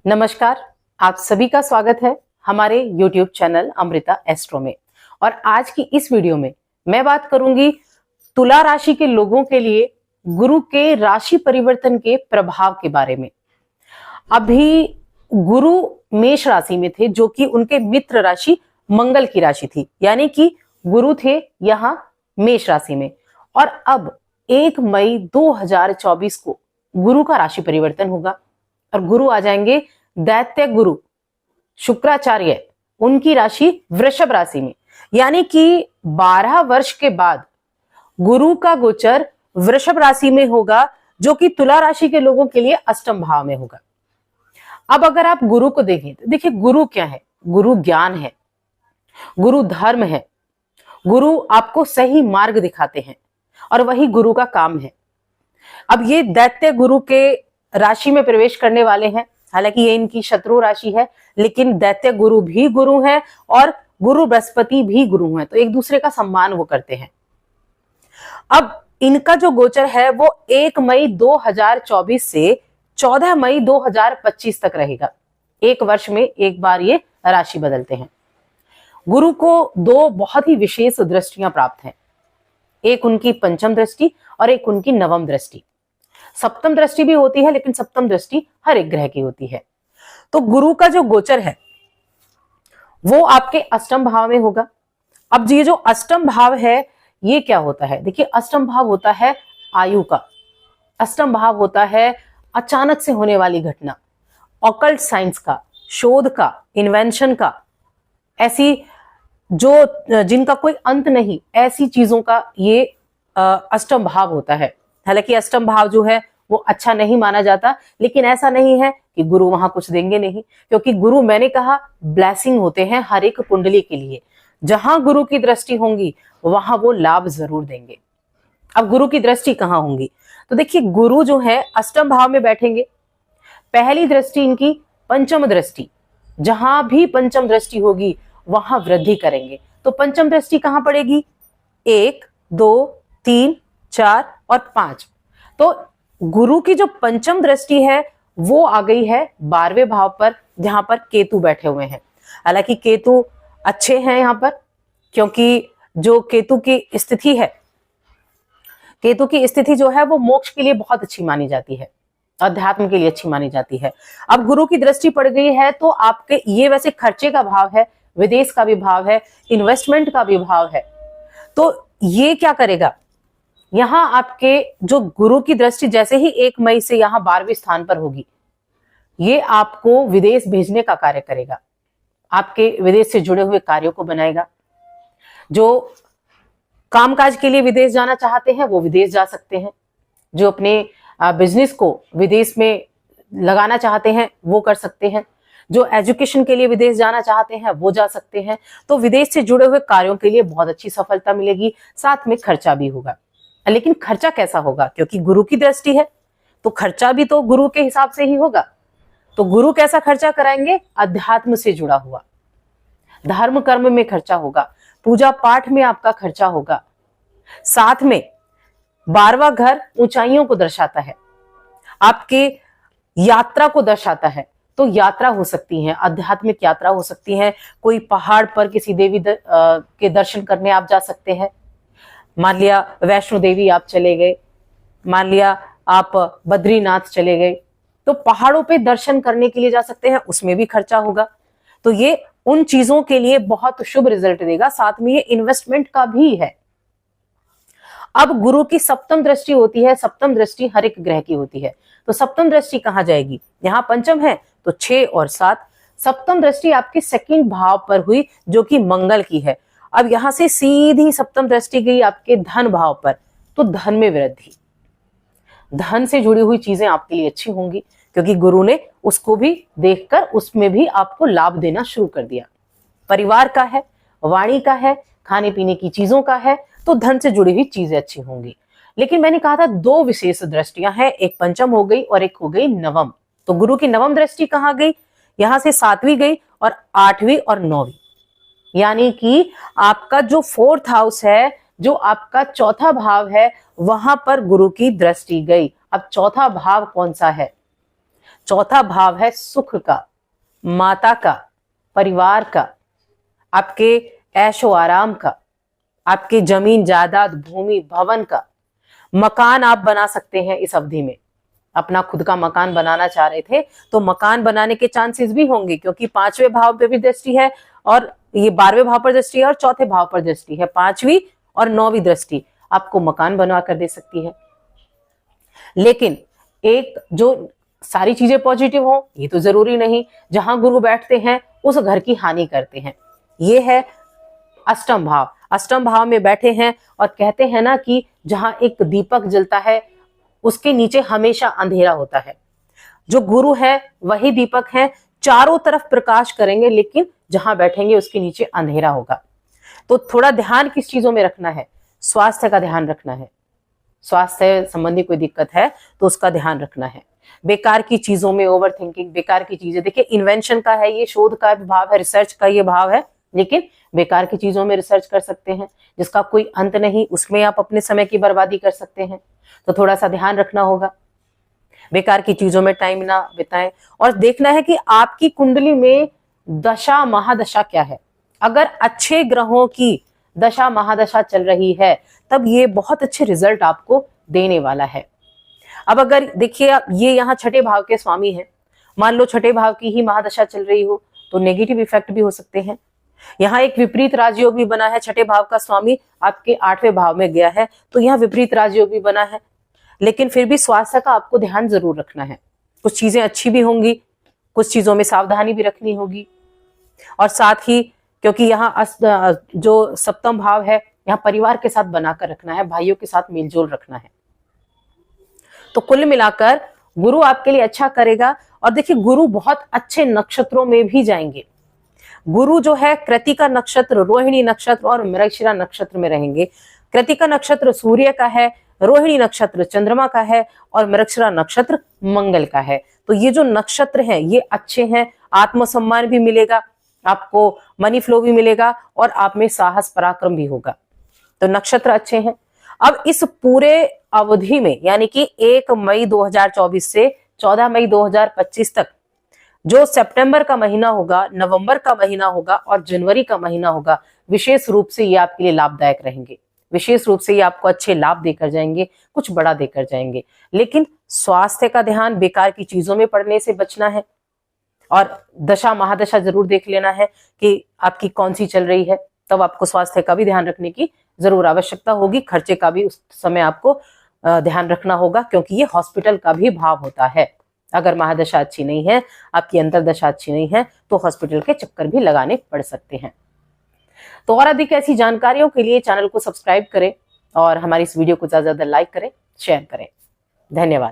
नमस्कार, आप सभी का स्वागत है हमारे YouTube चैनल अमृता एस्ट्रो में। और आज की इस वीडियो में मैं बात करूंगी तुला राशि के लोगों के लिए गुरु के राशि परिवर्तन के प्रभाव के बारे में। अभी गुरु मेष राशि में थे, जो कि उनके मित्र राशि मंगल की राशि थी, यानी कि गुरु थे यहां मेष राशि में। और अब 1 मई 2024 को गुरु का राशि परिवर्तन होगा और गुरु आ जाएंगे दैत्य गुरु शुक्राचार्य उनकी राशि वृषभ राशि में। यानी कि 12 वर्ष के बाद गुरु का गोचर वृषभ राशि में होगा, जो कि तुला राशि के लोगों के लिए अष्टम भाव में होगा। अब अगर आप गुरु को देखें तो देखिए, गुरु क्या है? गुरु ज्ञान है, गुरु धर्म है, गुरु आपको सही मार्ग दिखाते हैं और वही गुरु का काम है। अब ये दैत्य गुरु के राशि में प्रवेश करने वाले हैं। हालांकि ये इनकी शत्रु राशि है, लेकिन दैत्य गुरु भी गुरु हैं और गुरु बृहस्पति भी गुरु हैं, तो एक दूसरे का सम्मान वो करते हैं। अब इनका जो गोचर है वो 1 मई 2024 से 14 मई 2025 तक रहेगा। एक वर्ष में एक बार ये राशि बदलते हैं। गुरु को 2 बहुत ही विशेष दृष्टियां प्राप्त हैं, एक उनकी पंचम दृष्टि और एक उनकी नवम दृष्टि। सप्तम दृष्टि भी होती है, लेकिन सप्तम दृष्टि हर एक ग्रह की होती है। तो गुरु का जो गोचर है वो आपके अष्टम भाव में होगा। अब ये जो अष्टम भाव है ये क्या होता है? देखिए, अष्टम भाव होता है आयु का, अष्टम भाव होता है अचानक से होने वाली घटना, ऑकल्ट साइंस का, शोध का, इन्वेंशन का, ऐसी जो जिनका कोई अंत नहीं, ऐसी चीजों का ये अष्टम भाव होता है। हालांकि अष्टम भाव जो है वो अच्छा नहीं माना जाता, लेकिन ऐसा नहीं है कि गुरु वहां कुछ देंगे नहीं, क्योंकि गुरु, मैंने कहा, ब्लेसिंग होते हैं हर एक कुंडली के लिए। जहां गुरु की दृष्टि होंगी वहां वो लाभ जरूर देंगे। अब गुरु की दृष्टि कहां होंगी? तो देखिए, गुरु जो है अष्टम भाव में बैठेंगे। पहली दृष्टि इनकी पंचम दृष्टि, जहां भी पंचम दृष्टि होगी वहां वृद्धि करेंगे। तो पंचम दृष्टि कहां पड़ेगी? 1, 2, 3, 4 और 5। तो गुरु की जो पंचम दृष्टि है वो आ गई है 12वें भाव पर, जहां पर केतु बैठे हुए हैं। हालांकि केतु अच्छे हैं यहां पर, क्योंकि जो केतु की स्थिति है, केतु की स्थिति जो है वो मोक्ष के लिए बहुत अच्छी मानी जाती है, अध्यात्म के लिए अच्छी मानी जाती है। अब गुरु की दृष्टि पड़ गई है तो आपके, ये वैसे खर्चे का भाव है, विदेश का भी भाव है, इन्वेस्टमेंट का भी भाव है। तो ये क्या करेगा? यहां आपके जो गुरु की दृष्टि जैसे ही 1 मई से यहां 12वें स्थान पर होगी, ये आपको विदेश भेजने का कार्य करेगा, आपके विदेश से जुड़े हुए कार्यों को बनाएगा। जो कामकाज के लिए विदेश जाना चाहते हैं वो विदेश जा सकते हैं, जो अपने बिजनेस को विदेश में लगाना चाहते हैं वो कर सकते हैं, जो एजुकेशन के लिए विदेश जाना चाहते हैं वो जा सकते हैं। तो विदेश से जुड़े हुए कार्यों के लिए बहुत अच्छी सफलता मिलेगी, साथ में खर्चा भी होगा। लेकिन खर्चा कैसा होगा? क्योंकि गुरु की दृष्टि है तो खर्चा भी तो गुरु के हिसाब से ही होगा। तो गुरु कैसा खर्चा कराएंगे? अध्यात्म से जुड़ा हुआ, धर्म कर्म में खर्चा होगा, पूजा पाठ में आपका खर्चा होगा। साथ में 12वां घर ऊंचाइयों को दर्शाता है, आपके यात्रा को दर्शाता है। तो यात्रा हो सकती है, आध्यात्मिक यात्रा हो सकती है। कोई पहाड़ पर किसी देवी के दर्शन करने आप जा सकते हैं। मान लिया वैष्णो देवी आप चले गए, मान लिया आप बद्रीनाथ चले गए, तो पहाड़ों पे दर्शन करने के लिए जा सकते हैं, उसमें भी खर्चा होगा। तो ये उन चीजों के लिए बहुत शुभ रिजल्ट देगा। साथ में ये इन्वेस्टमेंट का भी है। अब गुरु की सप्तम दृष्टि होती है, सप्तम दृष्टि हर एक ग्रह की होती है। तो सप्तम दृष्टि कहां जाएगी? यहां पंचम है तो 6 और 7। सप्तम दृष्टि आपके सेकंड भाव पर हुई, जो कि मंगल की है। अब यहां से सीधी सप्तम दृष्टि गई आपके धन भाव पर, तो धन में वृद्धि, धन से जुड़ी हुई चीजें आपके लिए अच्छी होंगी, क्योंकि गुरु ने उसको भी देखकर उसमें भी आपको लाभ देना शुरू कर दिया। परिवार का है, वाणी का है, खाने पीने की चीजों का है, तो धन से जुड़ी हुई चीजें अच्छी होंगी। लेकिन मैंने कहा था 2 विशेष दृष्टियां हैं, एक पंचम हो गई और एक हो गई नवम। तो गुरु की नवम दृष्टि कहां गई? यहां से 7वीं गई और 8वीं और 9वीं, यानी कि आपका जो 4th हाउस है, जो आपका चौथा भाव है, वहां पर गुरु की दृष्टि गई। अब चौथा भाव कौन सा है? चौथा भाव है सुख का, माता का, परिवार का, आपके ऐशो आराम का, आपके जमीन जायदाद भूमि भवन का। मकान आप बना सकते हैं इस अवधि में, अपना खुद का मकान बनाना चाह रहे थे तो मकान बनाने के चांसेस भी होंगे, क्योंकि 5वें भाव पे भी दृष्टि है और ये 12वें भाव पर दृष्टि है और चौथे भाव पर दृष्टि है। 5वीं और 9वीं दृष्टि आपको मकान बनवा कर दे सकती है। लेकिन एक जो सारी चीजें पॉजिटिव हो ये तो जरूरी नहीं, जहां गुरु बैठते हैं उस घर की हानि करते हैं। ये है अष्टम भाव। अष्टम भाव में बैठे हैं और कहते हैं ना कि जहां एक दीपक जलता है उसके नीचे हमेशा अंधेरा होता है। जो गुरु है वही दीपक है, चारों तरफ प्रकाश करेंगे लेकिन जहां बैठेंगे उसके नीचे अंधेरा होगा। तो थोड़ा ध्यान किस चीजों में रखना है, स्वास्थ्य का ध्यान रखना है। स्वास्थ्य संबंधी कोई दिक्कत है तो उसका ध्यान रखना है। बेकार की चीजों में ओवर थिंकिंग, बेकार की चीजें, देखिए इन्वेंशन का है ये, शोध का भाव है, रिसर्च का ये भाव है, लेकिन बेकार की चीजों में रिसर्च कर सकते हैं जिसका कोई अंत नहीं, उसमें आप अपने समय की बर्बादी कर सकते हैं। तो थोड़ा सा ध्यान रखना होगा, बेकार की चीजों में टाइम ना बिताएं। और देखना है कि आपकी कुंडली में दशा महादशा क्या है। अगर अच्छे ग्रहों की दशा महादशा चल रही है तब ये बहुत अच्छे रिजल्ट आपको देने वाला है। अब अगर देखिए ये यहाँ छठे भाव के स्वामी हैं, मान लो छठे भाव की ही महादशा चल रही हो तो नेगेटिव इफेक्ट भी हो सकते हैं। यहाँ एक विपरीत राजयोग भी बना है, छठे भाव का स्वामी आपके 8वें भाव में गया है तो यहाँ विपरीत राजयोग भी बना है। लेकिन फिर भी स्वास्थ्य का आपको ध्यान जरूर रखना है। कुछ चीजें अच्छी भी होंगी, कुछ चीजों में सावधानी भी रखनी होगी। और साथ ही क्योंकि यहाँ जो सप्तम भाव है यहाँ परिवार के साथ बनाकर रखना है, भाइयों के साथ मेलजोल रखना है। तो कुल मिलाकर गुरु आपके लिए अच्छा करेगा। और देखिए गुरु बहुत अच्छे नक्षत्रों में भी जाएंगे। गुरु जो है कृतिका नक्षत्र, रोहिणी नक्षत्र और मृगशिरा नक्षत्र में रहेंगे। कृतिका नक्षत्र सूर्य का है, रोहिणी नक्षत्र चंद्रमा का है और मृगशिरा नक्षत्र मंगल का है। तो ये जो नक्षत्र हैं ये अच्छे हैं, आत्मसम्मान भी मिलेगा आपको, मनी फ्लो भी मिलेगा और आप में साहस पराक्रम भी होगा। तो नक्षत्र अच्छे हैं। अब इस पूरे अवधि में यानी कि 1 मई 2024 से 14 मई 2025 तक जो सितंबर का महीना होगा, नवंबर का महीना होगा और जनवरी का महीना होगा, विशेष रूप से ये आपके लिए लाभदायक रहेंगे। विशेष रूप से ये आपको अच्छे लाभ देकर जाएंगे, कुछ बड़ा देकर जाएंगे। लेकिन स्वास्थ्य का ध्यान, बेकार की चीजों में पड़ने से बचना है और दशा महादशा जरूर देख लेना है कि आपकी कौन सी चल रही है। तब आपको स्वास्थ्य का भी ध्यान रखने की जरूर आवश्यकता होगी। खर्चे का भी उस समय आपको ध्यान रखना होगा क्योंकि ये हॉस्पिटल का भी भाव होता है। अगर महादशा अच्छी नहीं है, आपकी अंतरदशा अच्छी नहीं है तो हॉस्पिटल के चक्कर भी लगाने पड़ सकते हैं। तो और अधिक ऐसी जानकारियों के लिए चैनल को सब्सक्राइब करें और हमारी इस वीडियो को ज्यादा से ज्यादा लाइक करें, शेयर करें। धन्यवाद।